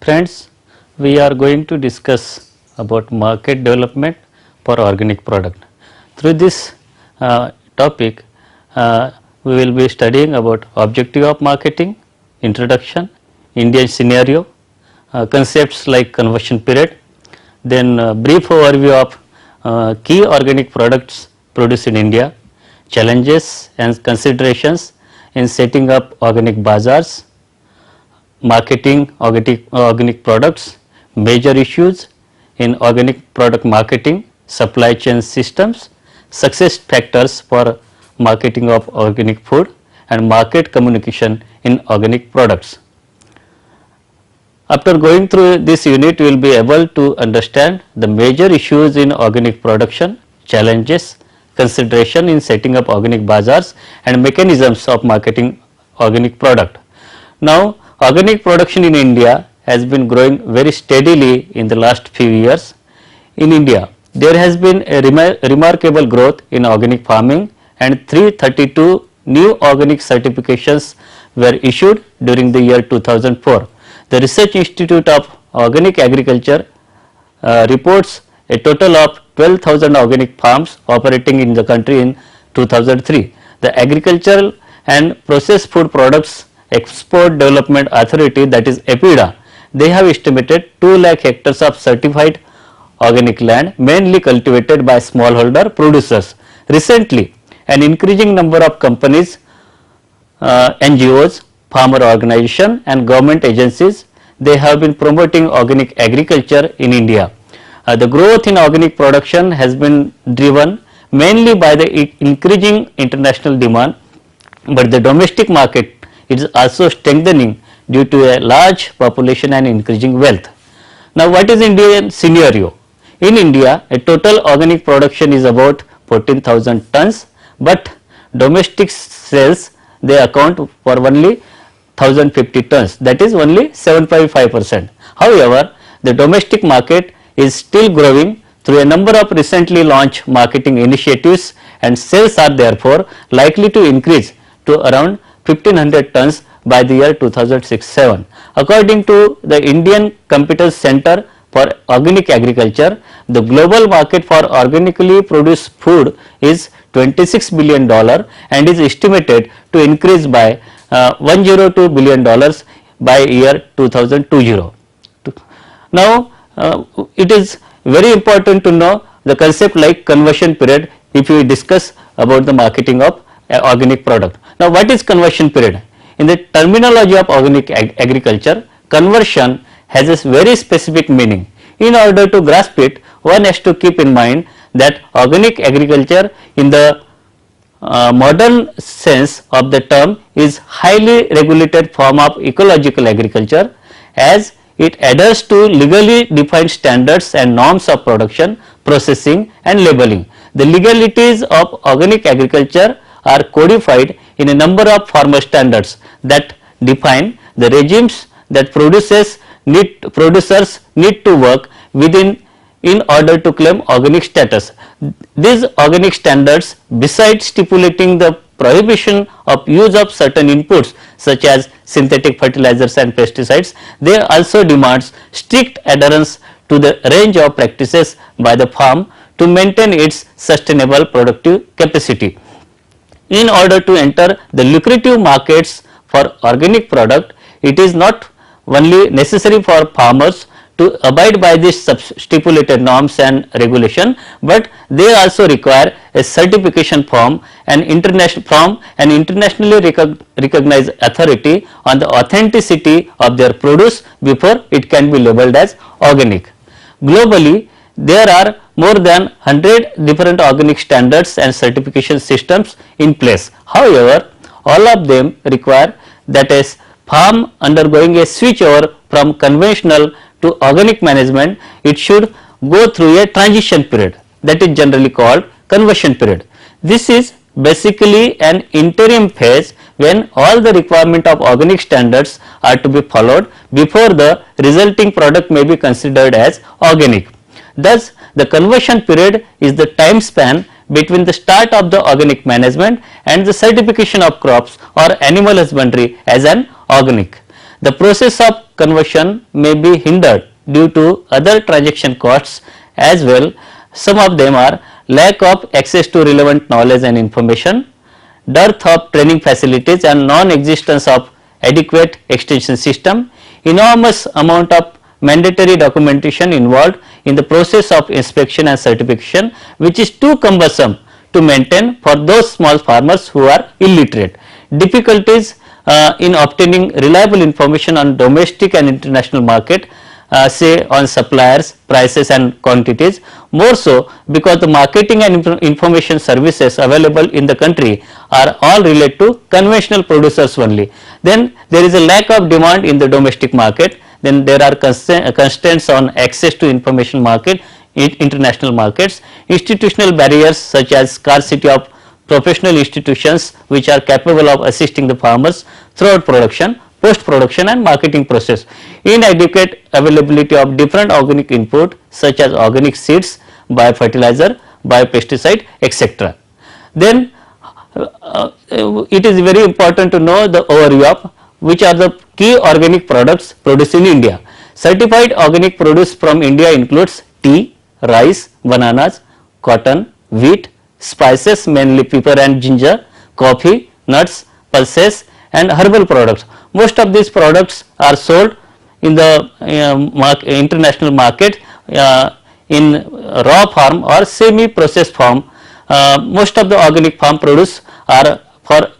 Friends, we are going to discuss about market development for organic product. Through this topic, we will be studying about objective of marketing, introduction, Indian scenario, concepts like conversion period, then brief overview of key organic products produced in India, challenges and considerations in setting up organic bazaars, marketing organic products, major issues in organic product marketing, supply chain systems, success factors for marketing of organic food and market communication in organic products. After going through this unit, we will be able to understand the major issues in organic production, challenges, consideration in setting up organic bazaars and mechanisms of marketing organic product. Now, organic production in India has been growing very steadily in the last few years. In India, there has been a remarkable growth in organic farming and 332 new organic certifications were issued during the year 2004. The Research Institute of Organic Agriculture reports a total of 12,000 organic farms operating in the country in 2003. The Agricultural and Processed Food Products Export Development Authority, that is APIDA, they have estimated 2 lakh hectares of certified organic land mainly cultivated by smallholder producers. Recently, an increasing number of companies, NGOs, farmer organization and government agencies, they have been promoting organic agriculture in India. The growth in organic production has been driven mainly by the increasing international demand, but the domestic market is also strengthening due to a large population and increasing wealth. Now, what is Indian scenario? In India, a total organic production is about 14,000 tons, but domestic sales they account for only 1050 tons, that is only 7.5%. However, the domestic market is still growing through a number of recently launched marketing initiatives and sales are therefore likely to increase to around 1500 tons by the year 2006-07. According to the Indian Competence Center for Organic Agriculture, the global market for organically produced food is $26 billion and is estimated to increase by $102 billion by year 2020. Now, it is very important to know the concept like conversion period if we discuss about the marketing of organic product. Now, what is conversion period? In the terminology of organic agriculture, conversion has a very specific meaning. In order to grasp it, one has to keep in mind that organic agriculture in the modern sense of the term is highly regulated form of ecological agriculture as it adheres to legally defined standards and norms of production, processing and labeling. The legalities of organic agriculture are codified in a number of formal standards that define the regimes that producers need to work within in order to claim organic status. These organic standards, besides stipulating the prohibition of use of certain inputs such as synthetic fertilizers and pesticides, they also demands strict adherence to the range of practices by the farm to maintain its sustainable productive capacity. In order to enter the lucrative markets for organic product, it is not only necessary for farmers to abide by these stipulated norms and regulation, but they also require a certification from an internationally recognized authority on the authenticity of their produce before it can be labeled as organic. Globally, there are more than 100 different organic standards and certification systems in place. However, all of them require that a farm undergoing a switch over from conventional to organic management, it should go through a transition period, that is generally called conversion period. This is basically an interim phase when all the requirement of organic standards are to be followed before the resulting product may be considered as organic. Thus, the conversion period is the time span between the start of the organic management and the certification of crops or animal husbandry as an organic. The process of conversion may be hindered due to other transaction costs as well. Some of them are lack of access to relevant knowledge and information, dearth of training facilities and non-existence of adequate extension system, enormous amount of mandatory documentation involved in the process of inspection and certification, which is too cumbersome to maintain for those small farmers who are illiterate. Difficulties in obtaining reliable information on domestic and international market, say on suppliers, prices and quantities, more so because the marketing and information services available in the country are all related to conventional producers only. Then there is a lack of demand in the domestic market, then there are constraints on access to information market in international markets, institutional barriers such as scarcity of professional institutions which are capable of assisting the farmers throughout production, post production and marketing process, inadequate availability of different organic input such as organic seeds, biofertilizer, biopesticide, etc. Then it is very important to know the overview of which are the key organic products produced in India. Certified organic produce from India includes tea, rice, bananas, cotton, wheat, spices mainly pepper and ginger, coffee, nuts, pulses and herbal products. Most of these products are sold in the international market in raw form or semi processed form. Most of the organic farm produce are for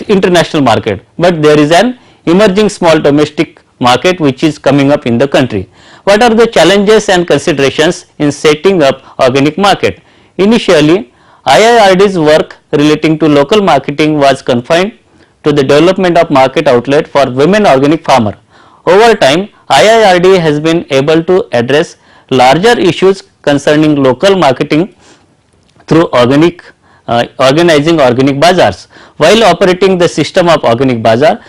international market, but there is an emerging small domestic market which is coming up in the country. What are the challenges and considerations in setting up organic market? Initially, IIRD's work relating to local marketing was confined to the development of market outlet for women organic farmer. Over time, IIRD has been able to address larger issues concerning local marketing through organizing organic bazaars. While operating the system of organic bazaar,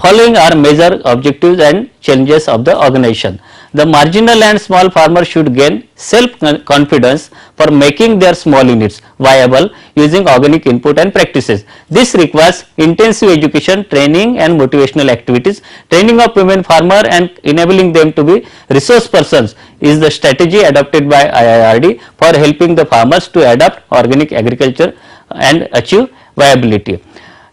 following are major objectives and challenges of the organization. The marginal and small farmer should gain self-confidence for making their small units viable using organic input and practices. This requires intensive education, training and motivational activities. Training of women farmer and enabling them to be resource persons is the strategy adopted by IIRD for helping the farmers to adopt organic agriculture and achieve viability.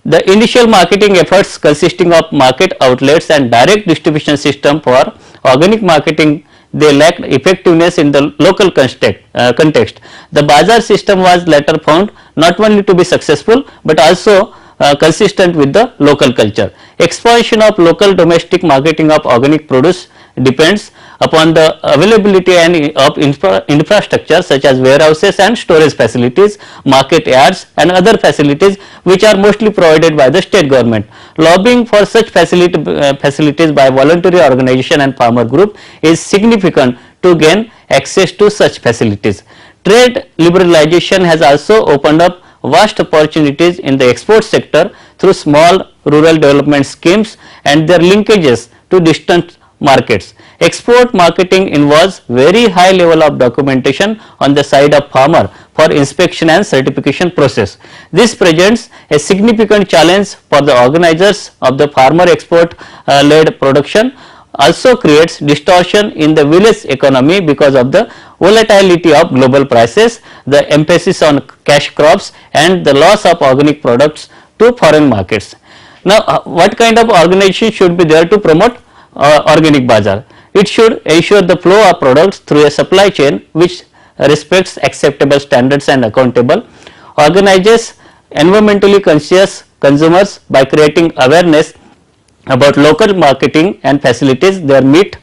The initial marketing efforts consisting of market outlets and direct distribution system for organic marketing, they lacked effectiveness in the local context. The bazaar system was later found not only to be successful but also consistent with the local culture. Expansion of local domestic marketing of organic produce depends upon the availability and of infrastructure such as warehouses and storage facilities, market yards and other facilities which are mostly provided by the state government. Lobbying for such facilities by voluntary organization and farmer group is significant to gain access to such facilities. Trade liberalization has also opened up vast opportunities in the export sector through small rural development schemes and their linkages to distant markets. Export marketing involves very high level of documentation on the side of farmer for inspection and certification process. This presents a significant challenge for the organizers of the farmer export led production, also creates distortion in the village economy because of the volatility of global prices, the emphasis on cash crops and the loss of organic products to foreign markets. Now, what kind of organization should be there to promote organic bazaar? It should ensure the flow of products through a supply chain which respects acceptable standards and accountable, organizes environmentally conscious consumers by creating awareness about local marketing and facilities their meet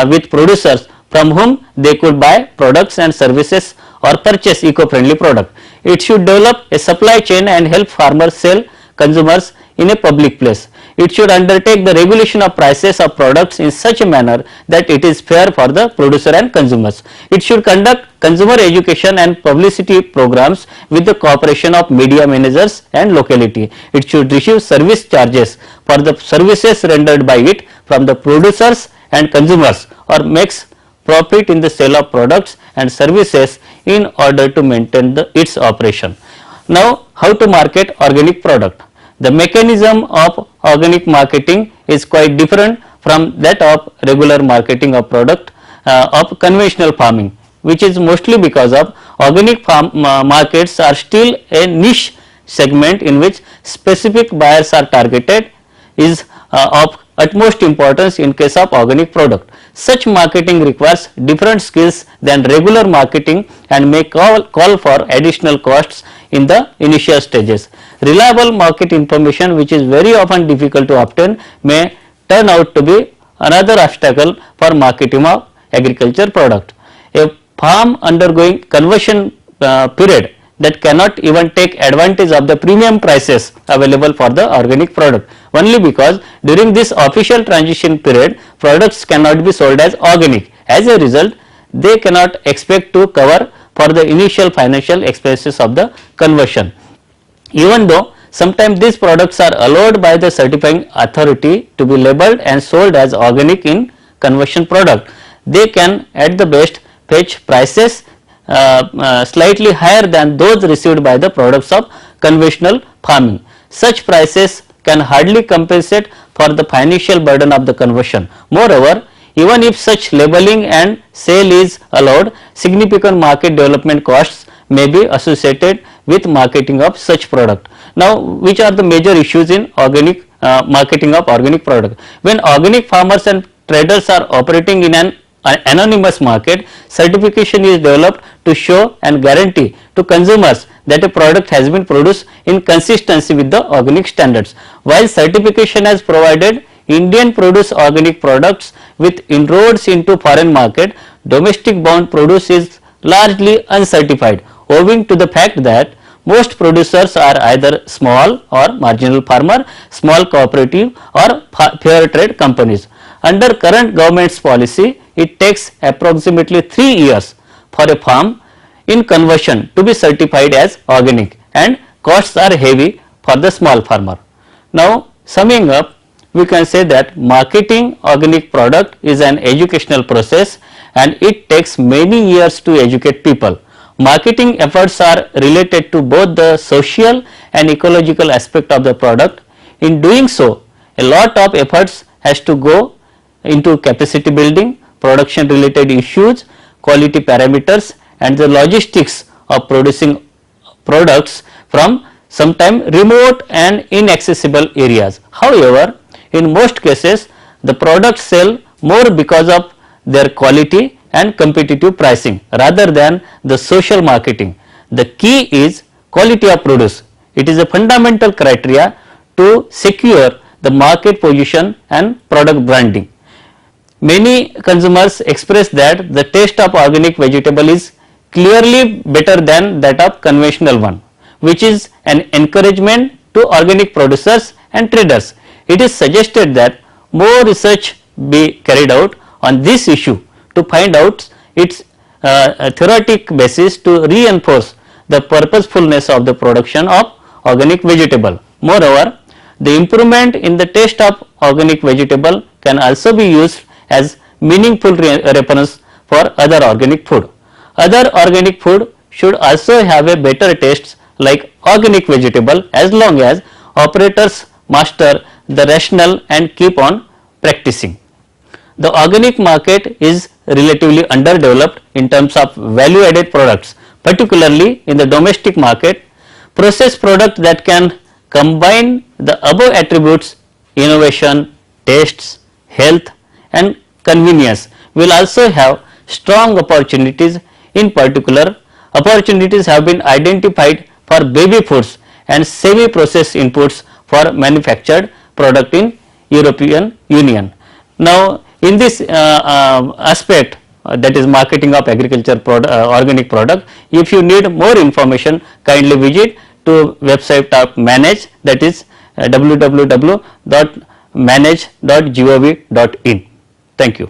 with producers from whom they could buy products and services or purchase eco-friendly product. It should develop a supply chain and help farmers sell consumers in a public place. It should undertake the regulation of prices of products in such a manner that it is fair for the producer and consumers. It should conduct consumer education and publicity programs with the cooperation of media managers and locality. It should receive service charges for the services rendered by it from the producers and consumers or makes profit in the sale of products and services in order to maintain its operation. Now, how to market organic product? The mechanism of organic marketing is quite different from that of regular marketing of product of conventional farming, which is mostly because of organic farm markets are still a niche segment in which specific buyers are targeted is of utmost importance in case of organic product. Such marketing requires different skills than regular marketing and may call for additional costs in the initial stages. Reliable market information, which is very often difficult to obtain, may turn out to be another obstacle for marketing of agriculture product. A farm undergoing conversion period that cannot even take advantage of the premium prices available for the organic product, only because during this official transition period products cannot be sold as organic. As a result, they cannot expect to cover for the initial financial expenses of the conversion. Even though sometimes these products are allowed by the certifying authority to be labeled and sold as organic in conversion product, they can at the best fetch prices slightly higher than those received by the products of conventional farming. Such prices can hardly compensate for the financial burden of the conversion. Moreover, even if such labeling and sale is allowed, significant market development costs may be associated with marketing of such product. Now, which are the major issues in organic marketing of organic product? When organic farmers and traders are operating in an anonymous market, certification is developed to show and guarantee to consumers that a product has been produced in consistency with the organic standards. While certification has provided Indian produce organic products with inroads into foreign market, domestic bound produce is largely uncertified, owing to the fact that most producers are either small or marginal farmer, small cooperative or fair trade companies. Under current government's policy, it takes approximately 3 years for a farm in conversion to be certified as organic, and costs are heavy for the small farmer. Now, summing up, we can say that marketing organic product is an educational process and it takes many years to educate people. Marketing efforts are related to both the social and ecological aspect of the product. In doing so, a lot of efforts has to go into capacity building, production related issues, quality parameters and the logistics of producing products from sometimes remote and inaccessible areas. However, in most cases the products sell more because of their quality and competitive pricing rather than the social marketing. The key is quality of produce. It is a fundamental criteria to secure the market position and product branding. Many consumers express that the taste of organic vegetable is clearly better than that of conventional one, which is an encouragement to organic producers and traders. It is suggested that more research be carried out on this issue to find out its theoretic basis to reinforce the purposefulness of the production of organic vegetable. Moreover, the improvement in the taste of organic vegetable can also be used as meaningful reference for other organic food. Other organic food should also have a better taste like organic vegetable as long as operators master the rationale and keep on practicing. The organic market is relatively underdeveloped in terms of value added products, particularly in the domestic market. Processed product that can combine the above attributes, innovation, tastes, health and convenience, will also have strong opportunities. In particular, opportunities have been identified for baby foods and semi processed inputs for manufactured product in European Union. Now, in this aspect, that is marketing of agriculture organic product, if you need more information, kindly visit to website of Manage, that is www.manage.gov.in. Thank you.